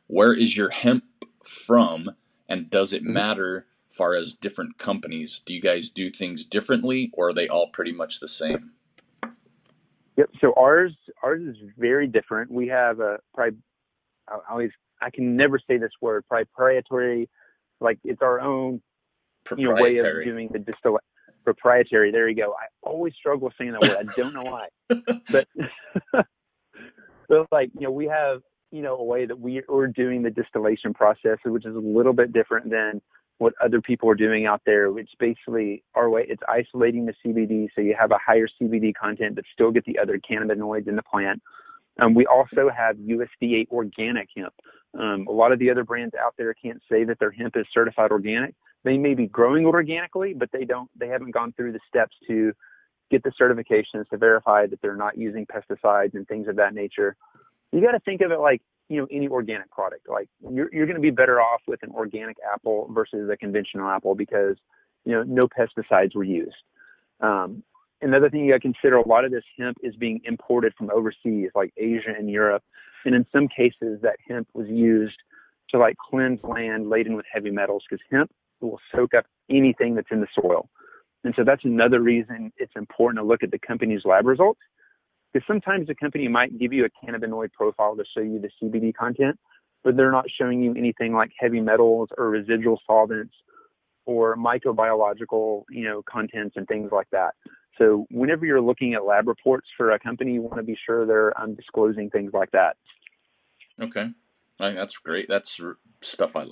Where is your hemp from, and does it matter as far as different companies? Do you guys do things differently, or are they all pretty much the same? Yep. So ours is very different. We have I can never say this word, proprietary, like it's our own way of doing the distillation. Proprietary. There you go. I always struggle with saying that word. I don't know why, but like, we have, a way that we're doing the distillation process, which is a little bit different than what other people are doing out there, which basically our way, it's isolating the CBD. So you have a higher CBD content, but still get the other cannabinoids in the plant. We also have USDA organic hemp. A lot of the other brands out there can't say that their hemp is certified organic. They may be growing organically, but they haven't gone through the steps to get the certifications to verify that they're not using pesticides and things of that nature. You got to think of it like, any organic product. Like you're going to be better off with an organic apple versus a conventional apple because, no pesticides were used. Another thing you got to consider, a lot of this hemp is being imported from overseas, like Asia and Europe. And in some cases that hemp was used to like cleanse land laden with heavy metals, because hemp will soak up anything that's in the soil. And so that's another reason it's important to look at the company's lab results, because sometimes the company might give you a cannabinoid profile to show you the CBD content, but they're not showing you anything like heavy metals or residual solvents or microbiological, contents and things like that. So whenever you're looking at lab reports for a company, you want to be sure they're disclosing things like that. Okay. I think that's great. That's stuff I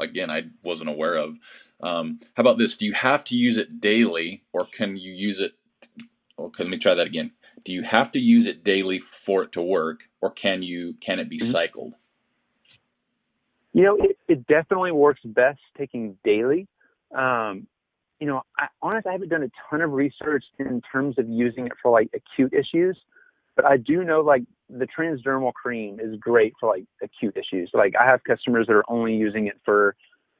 wasn't aware of. How about this? Do you have to use it daily, or can you use it? Okay, let me try that again. Do you have to use it daily for it to work, or can it be cycled? It definitely works best taking daily. I haven't done a ton of research in terms of using it for like acute issues, but I do know like the transdermal cream is great for like acute issues. Like I have customers that are only using it for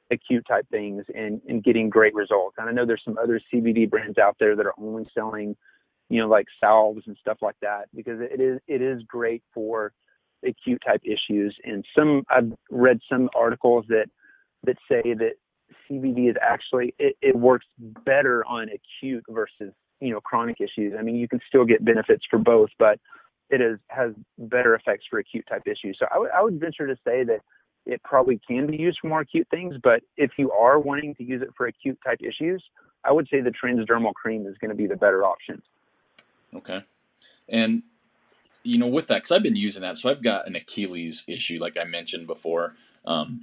acute type things and getting great results. And I know there's some other CBD brands out there that are only selling, like salves and stuff like that, because it is great for acute type issues. And I've read some articles that say that CBD is actually, it works better on acute versus, chronic issues. I mean, you can still get benefits for both, but it has better effects for acute type issues. So I would venture to say that it probably can be used for more acute things, but if you are wanting to use it for acute type issues, I would say the transdermal cream is going to be the better option. Okay. And, with that, because I've been using that, so I've got an Achilles issue, like I mentioned before. Hmm.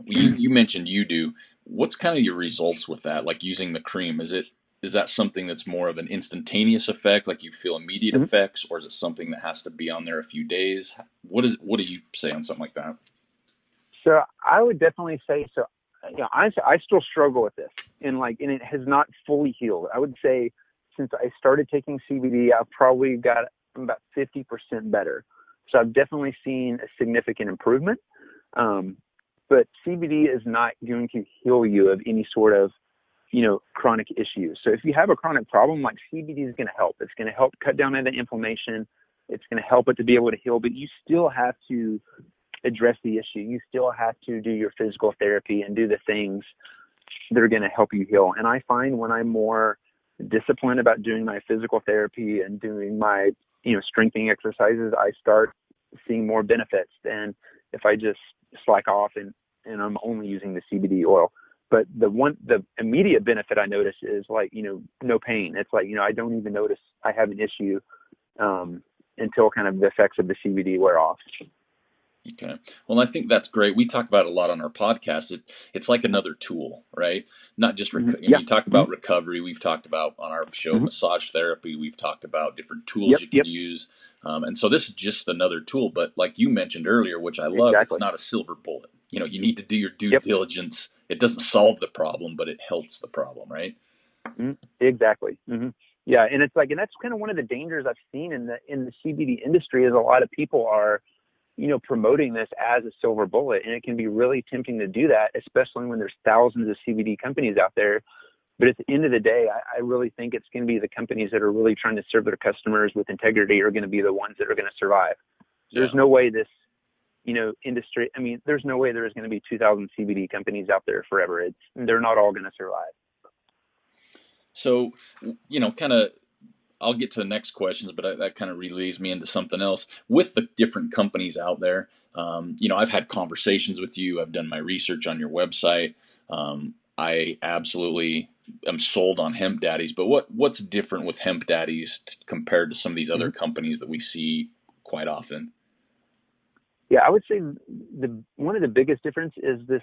You mentioned you do. What's kind of your results with that? Like using the cream, is that something that's more of an instantaneous effect, like you feel immediate Hmm. effects, or is it something that has to be on there a few days? What do you say on something like that? So I would definitely say so. I still struggle with this, and it has not fully healed. I would say since I started taking CBD, I've probably got about 50% better. So I've definitely seen a significant improvement. But CBD is not going to heal you of any sort of chronic issues. So if you have a chronic problem, like CBD is going to help. It's going to help cut down on the inflammation. It's going to help it to be able to heal. But you still have to address the issue. You still have to do your physical therapy and do the things that are going to help you heal. And I find when I'm more disciplined about doing my physical therapy and doing my, strengthening exercises, I start seeing more benefits than if I just slack off and I'm only using the CBD oil. But the immediate benefit I notice is no pain. It's I don't even notice I have an issue until kind of the effects of the CBD wear off. Okay. Well, I think that's great. We talk about it a lot on our podcast. It's like another tool, right? Not just, Mm-hmm. Yeah. you talk about recovery. We've talked about on our show, Mm-hmm. massage therapy. We've talked about different tools Yep. you can use. And so this is just another tool, but like you mentioned earlier, which I love, it's Exactly. not a silver bullet. You need to do your due Yep. diligence. It doesn't solve the problem, but it helps the problem, right? Mm-hmm. Exactly. Mm-hmm. Yeah. And and that's kind of one of the dangers I've seen in the CBD industry is a lot of people are, promoting this as a silver bullet. And it can be really tempting to do that, especially when there's thousands of CBD companies out there. But at the end of the day, I really think it's going to be the companies that are really trying to serve their customers with integrity are going to be the ones that are going to survive. There's no way this, industry, there's no way there's going to be 2,000 CBD companies out there forever. They're not all going to survive. So, kind of, I'll get to the next questions, but that kind of relays me into something else. With the different companies out there, I've had conversations with you. I've done my research on your website. I absolutely am sold on Hemp Daddies. But what's different with Hemp Daddies compared to some of these other companies that we see quite often? Yeah, I would say one of the biggest difference is this,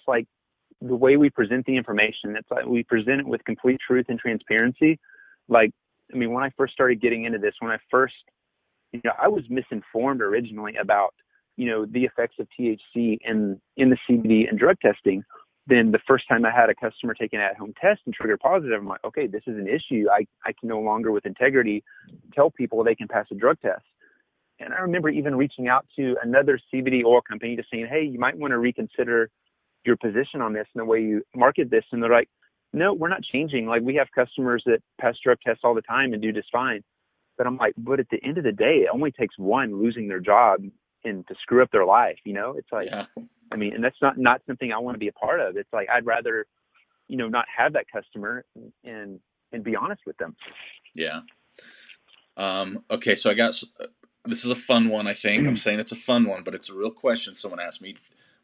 the way we present the information. It's like we present it with complete truth and transparency. When I first started getting into this, I was misinformed originally about, the effects of THC in the CBD and drug testing. Then the first time I had a customer take an at-home test and trigger positive, I'm like, okay, this is an issue. I can no longer with integrity tell people they can pass a drug test. And I remember even reaching out to another CBD oil company to saying, hey, you might want to reconsider your position on this and the way you market this. And they're like, no, we're not changing. We have customers that pass drug tests all the time and do just fine. But I'm like, but at the end of the day, it only takes one losing their job and to screw up their life. It's like, yeah. And that's not something I want to be a part of. It's like, I'd rather, not have that customer and be honest with them. Yeah. Okay. So this is a fun one, I think. I'm saying it's a fun one, but it's a real question. Someone asked me,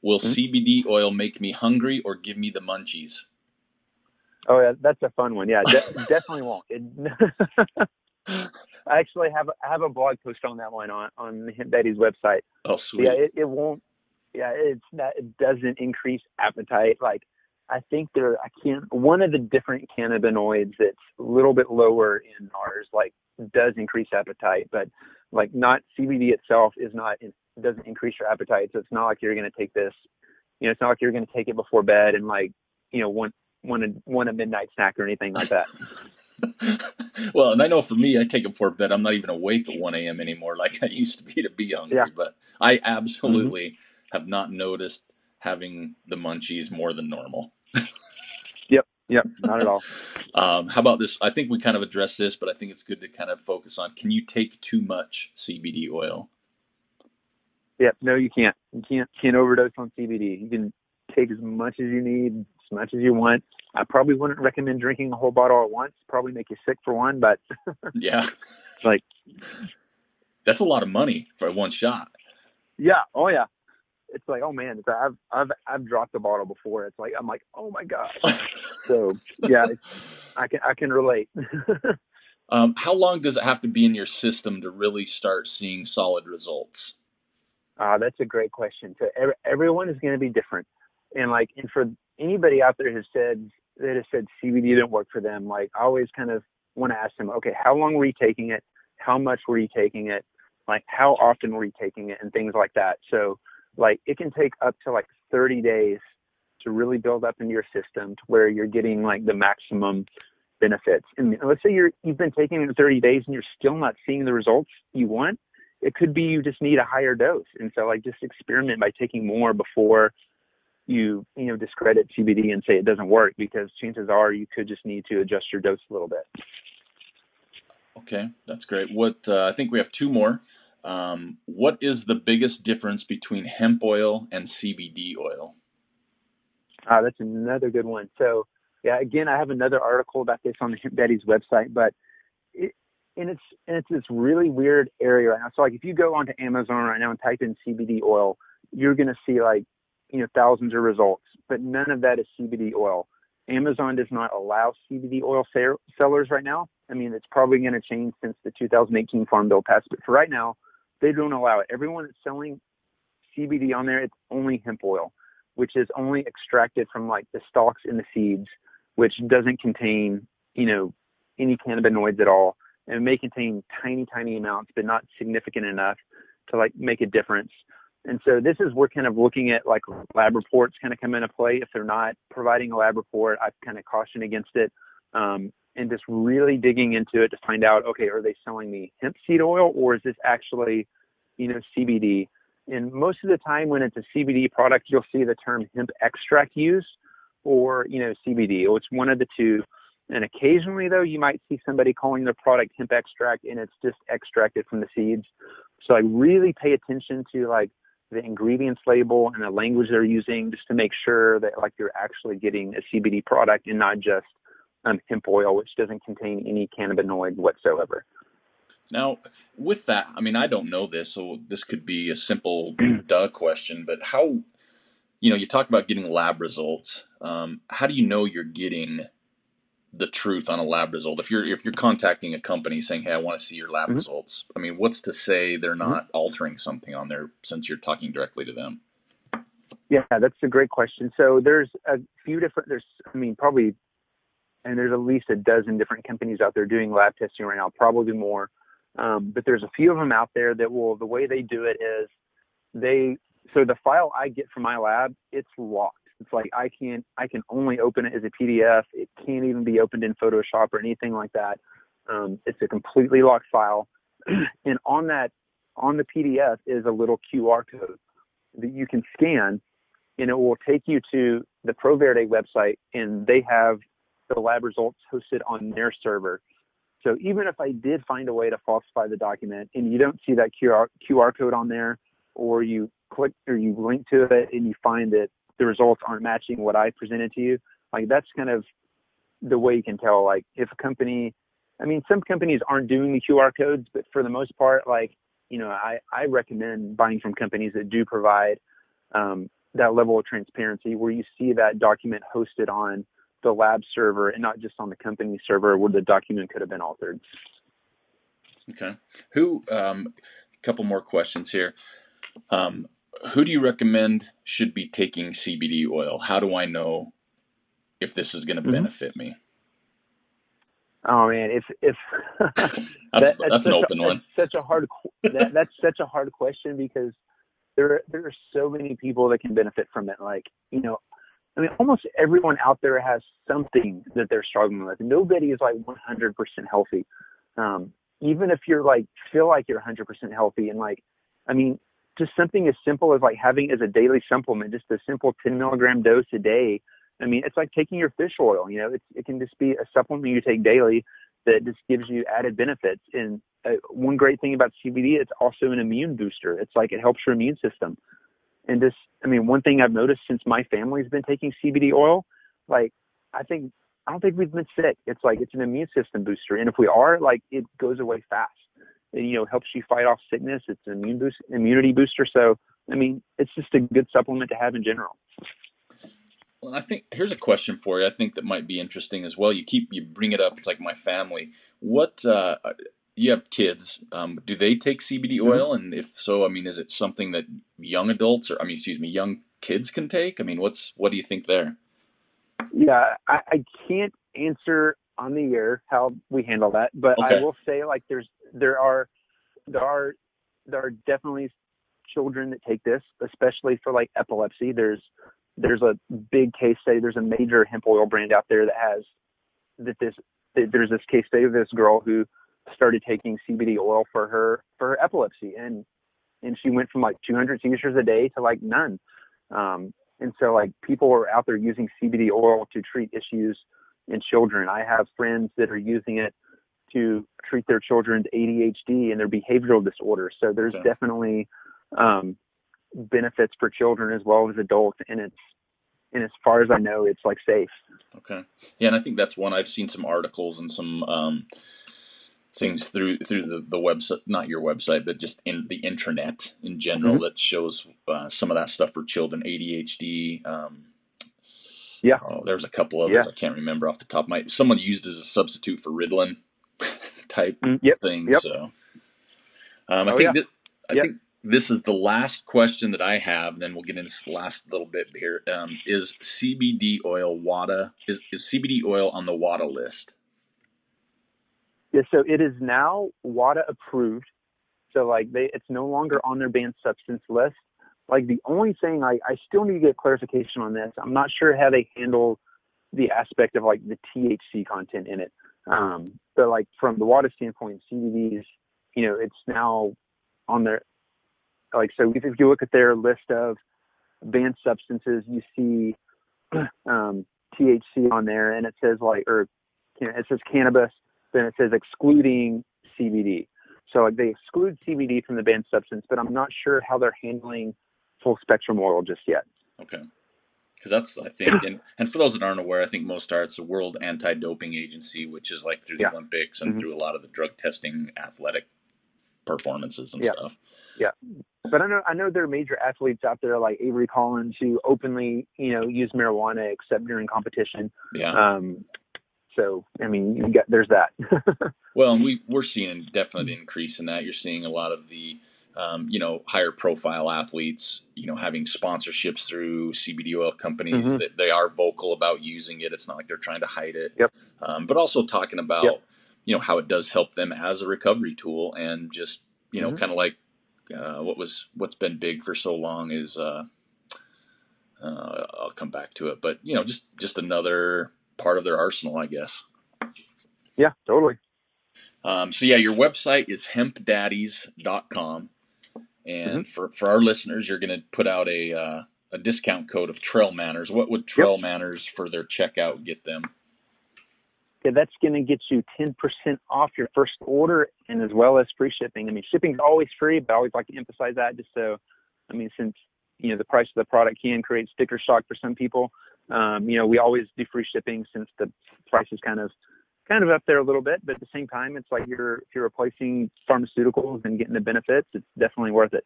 will CBD oil make me hungry or give me the munchies? Oh, yeah, that's a fun one. Yeah, definitely won't. I actually have a blog post on that one on the Hemp Daddy's website. Oh, sweet. Yeah, it won't. Yeah, it doesn't increase appetite. I think one of the different cannabinoids that's a little bit lower in ours, does increase appetite, but not CBD itself doesn't increase your appetite. So it's not like you're going to take this, it's not like you're going to take it before bed and want a midnight snack or anything like that. Well, and I know for me, I take it before bed. I'm not even awake at 1 a.m. anymore like I used to be hungry. Yeah. But I absolutely have not noticed having the munchies more than normal. Yep, not at all. How about this? I think we kind of addressed this, but I think it's good to kind of focus on, can you take too much CBD oil? Yep, no, you can't. You can't overdose on CBD. You can take as much as you need, as much as you want. I probably wouldn't recommend drinking a whole bottle at once. Probably make you sick for one, but yeah, that's a lot of money for one shot. Yeah. Oh yeah. It's like, oh man, I've dropped a bottle before. It's like, I'm like, oh my gosh. So yeah, I can relate. How long does it have to be in your system to really start seeing solid results? That's a great question. So everyone is going to be different, and for anybody out there that has said CBD didn't work for them, like I always kind of want to ask them, okay, how long were you taking it? How much were you taking it? Like how often were you taking it, and things like that. So like it can take up to like 30 days to really build up into your system to where you're getting like the maximum benefits. And let's say you've been taking it 30 days and you're still not seeing the results you want. It could be you just need a higher dose. And so like just experiment by taking more before you discredit CBD and say it doesn't work, because chances are you could just need to adjust your dose a little bit. Okay, that's great. I think we have two more. What is the biggest difference between hemp oil and CBD oil? That's another good one. So yeah, again, I have another article about this on the Hemp Daddy's website, but it's this really weird area right now. So like if you go onto Amazon right now and type in CBD oil, you're going to see like, thousands of results, but none of that is CBD oil. Amazon does not allow CBD oil sellers right now. I mean, it's probably going to change since the 2018 Farm Bill passed, but for right now, they don't allow it. Everyone that's selling CBD on there, it's only hemp oil, which is only extracted from like the stalks and the seeds, which doesn't contain, any cannabinoids at all. And it may contain tiny amounts, but not significant enough to like make a difference. And so this is, we're kind of looking at like lab reports kind of come into play. If they're not providing a lab report, I kind of caution against it, and just really digging into it to find out, okay, are they selling me hemp seed oil, or is this actually, CBD? And most of the time when it's a CBD product, you'll see the term hemp extract used, or, CBD. It's one of the two. And occasionally, though, you might see somebody calling their product hemp extract, and it's just extracted from the seeds. So I really pay attention to like the ingredients label and the language they're using, just to make sure that like you're actually getting a CBD product and not just hemp oil, which doesn't contain any cannabinoid whatsoever. Now, with that, I mean, I don't know this, so this could be a simple duh question, but how, you talk about getting lab results. How do you know you're getting the truth on a lab result? If you're contacting a company saying, hey, I want to see your lab results, I mean, what's to say they're not altering something on there since you're talking directly to them? Yeah, that's a great question. So there's a few different, there's at least a dozen different companies out there doing lab testing right now, probably more. But there's a few of them out there that the way they do it is so the file I get from my lab, it's locked. It's like I can only open it as a PDF. It can't even be opened in Photoshop or anything like that. It's a completely locked file. And on the PDF is a little QR code that you can scan, and it will take you to the ProVerde website, and they have the lab results hosted on their server. So even if I did find a way to falsify the document and you don't see that QR code on there, or you click or you link to it and you find that the results aren't matching what I presented to you, like that's kind of the way you can tell, like if a company, I mean, some companies aren't doing the QR codes, but for the most part, like, I recommend buying from companies that do provide that level of transparency where you see that document hosted on the lab server and not just on the company server where the document could have been altered. Okay. Couple more questions here. Who do you recommend should be taking CBD oil? How do I know if this is going to benefit me? Oh man, if that's an open one. That's such a hard question, because there are so many people that can benefit from it. Like, I mean, almost everyone out there has something that they're struggling with. Nobody is like 100% healthy. Even if you're like, feel like you're 100% healthy, and like, I mean, just something as simple as like having as a daily supplement, just a simple 10 milligram dose a day. I mean, it's like taking your fish oil, it can just be a supplement you take daily that just gives you added benefits. And one great thing about CBD, it's also an immune booster. It's like, it helps your immune system. And just, I mean, one thing I've noticed since my family's been taking CBD oil, like, I don't think we've been sick. It's like, it's an immune system booster. And if we are, like, it goes away fast. It, helps you fight off sickness. It's an immunity booster. So, I mean, it's just a good supplement to have in general. Well, I think here's a question for you. I think that might be interesting as well. You bring it up. It's like my family. What you have kids? Do they take CBD Mhm. oil? And if so, I mean, is it something that young adults or I mean, excuse me, young kids can take? I mean, what do you think there? Yeah, I can't answer on the air how we handle that, but I Okay. will say like there are there are there are definitely children that take this, especially for like epilepsy. There's a big case study. There's a major hemp oil brand out there that has there's this case study of this girl who started taking CBD oil for her epilepsy, and she went from like 200 seizures a day to like none. And so like people are out there using CBD oil to treat issues in children. I have friends that are using it to treat their children's ADHD and their behavioral disorders. So there's Okay. definitely benefits for children as well as adults, and as far as I know, it's like safe. Okay. Yeah, and I think that's one I've seen some articles and some things through the website, not your website, but just in the intranet in general Mm-hmm. that shows some of that stuff for children, ADHD. Yeah, Oh, there's a couple yeah, others I can't remember off the top of my. Someone used as a substitute for Ritalin type yep, thing. yep. So I Oh yeah, think that I yep. think this is the last question that I have. And then we'll get into this last little bit here. Is CBD oil WADA is CBD oil on the WADA list? Yeah, so it is now WADA approved. So like it's no longer on their banned substance list. Like the only thing I still need to get clarification on this. I'm not sure how they handle the aspect of like the THC content in it. But like from the WADA standpoint, CBD is, it's now on their, like, so if you look at their list of banned substances, you see THC on there, and it says like, or it says cannabis, then it says excluding CBD. So like they exclude CBD from the banned substance, but I'm not sure how they're handling full spectrum oil just yet. Okay. Because that's, I think, and for those that aren't aware, I think MOSTAR, it's the World Anti-Doping Agency, which is like through the Yeah. Olympics and Mm-hmm. through a lot of the drug testing athletic performances and Yeah. stuff. Yeah. But I know there are major athletes out there like Avery Collins who openly, use marijuana except during competition. Yeah. So, I mean, there's that. Well, and we're seeing definitely an increase in that. You're seeing a lot of the, higher profile athletes, having sponsorships through CBD oil companies Mm-hmm. that they are vocal about using it. It's not like they're trying to hide it. Yep. But also talking about, Yep. How it does help them as a recovery tool and just, Mm-hmm. kind of like what's been big for so long is, I'll come back to it, but just another part of their arsenal, I guess. Yeah, totally. So yeah, your website is hempdaddies.com. And Mm-hmm. for our listeners, you're going to put out a discount code of Trail Manners. What would Trail Manners for their checkout get them? Yeah, that's going to get you 10% off your first order, and as well as free shipping. I mean, shipping's always free, but I always like to emphasize that just so, I mean, since, the price of the product can create sticker shock for some people, we always do free shipping since the price is kind of up there a little bit, but at the same time, it's like if you're replacing pharmaceuticals and getting the benefits, it's definitely worth it.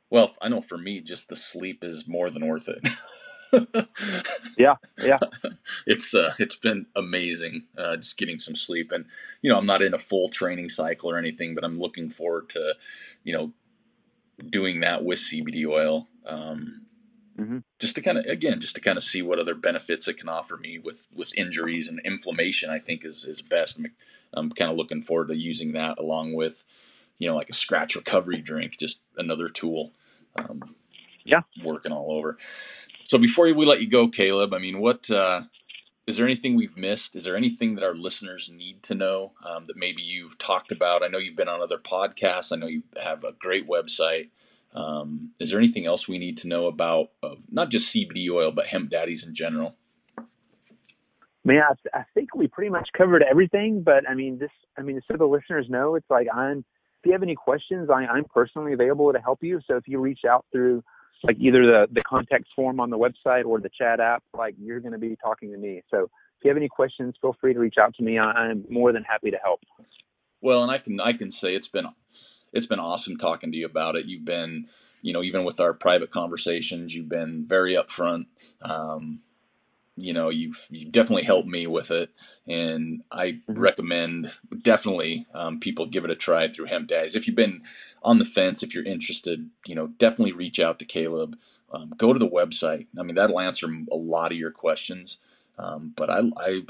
Well, I know for me, just the sleep is more than worth it. Yeah. It's been amazing, just getting some sleep, and I'm not in a full training cycle or anything, but I'm looking forward to, doing that with CBD oil. Just to kind of see what other benefits it can offer me with injuries and inflammation. I think is best. I'm kind of looking forward to using that along with, like a scratch recovery drink, just another tool. Working all over. So before we let you go, Caleb, I mean, what is there anything we've missed? Is there anything that our listeners need to know that maybe you've talked about? I know you've been on other podcasts. I know you have a great website. Is there anything else we need to know about not just CBD oil, but hemp daddies in general? Man, I think we pretty much covered everything, but so the listeners know, it's like if you have any questions, I'm personally available to help you. So if you reach out through like either the contact form on the website or the chat app, like you're going to be talking to me. So if you have any questions, feel free to reach out to me. I'm more than happy to help. Well, and I can say it's been awesome talking to you about it. You've been, even with our private conversations, you've been very upfront. you've definitely helped me with it, and I recommend definitely people give it a try through Hemp Daddies. If you've been on the fence, if you're interested, definitely reach out to Caleb. Go to the website. I mean, that'll answer a lot of your questions. But I'm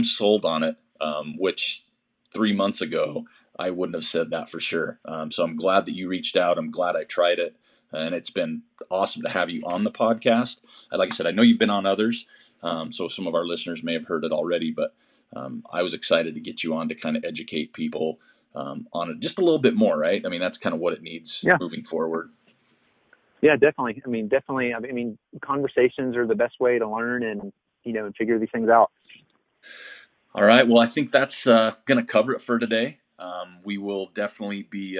sold on it, which 3 months ago I wouldn't have said that for sure. So I'm glad that you reached out. I'm glad I tried it. And it's been awesome to have you on the podcast. Like I said, I know you've been on others, so some of our listeners may have heard it already, but I was excited to get you on to kind of educate people on it just a little bit more, right? I mean, that's kind of what it needs moving forward. Yeah, definitely. I mean, conversations are the best way to learn and figure these things out. All right. Well, I think that's going to cover it for today. We will definitely be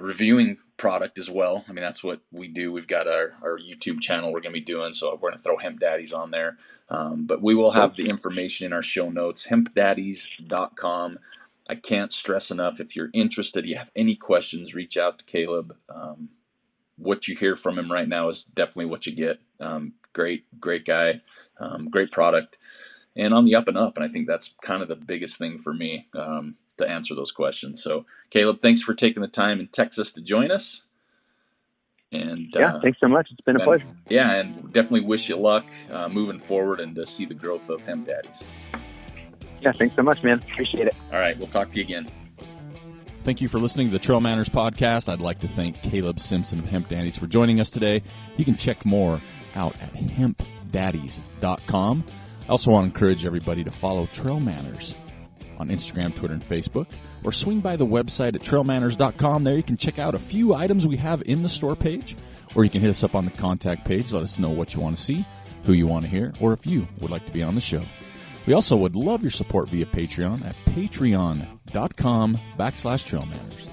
reviewing product as well. I mean, that's what we do. We've got our YouTube channel we're going to be doing, so we're going to throw Hemp Daddies on there. But we will have the information in our show notes, hempdaddies.com. I can't stress enough, if you're interested, you have any questions, reach out to Caleb. What you hear from him right now is definitely what you get. Great guy, great product, and on the up and up. And I think that's kind of the biggest thing for me, to answer those questions. So Caleb, thanks for taking the time in Texas to join us. And thanks so much. It's been a pleasure. Yeah, and definitely wish you luck moving forward and to see the growth of Hemp Daddies. Yeah, thanks so much, man. Appreciate it. All right, we'll talk to you again. Thank you for listening to the Trail Manners podcast. I'd like to thank Caleb Simpson of Hemp Daddies for joining us today. You can check more out at hempdaddies.com. I also want to encourage everybody to follow Trail Manners on Instagram, Twitter, and Facebook, or swing by the website at trailmanners.com. There you can check out a few items we have in the store page, or you can hit us up on the contact page. Let us know what you want to see, who you want to hear, or if you would like to be on the show. We also would love your support via Patreon at patreon.com/trailmanners.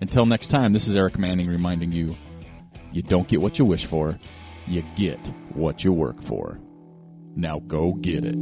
Until next time, this is Eric Manning reminding you, you don't get what you wish for, you get what you work for. Now go get it.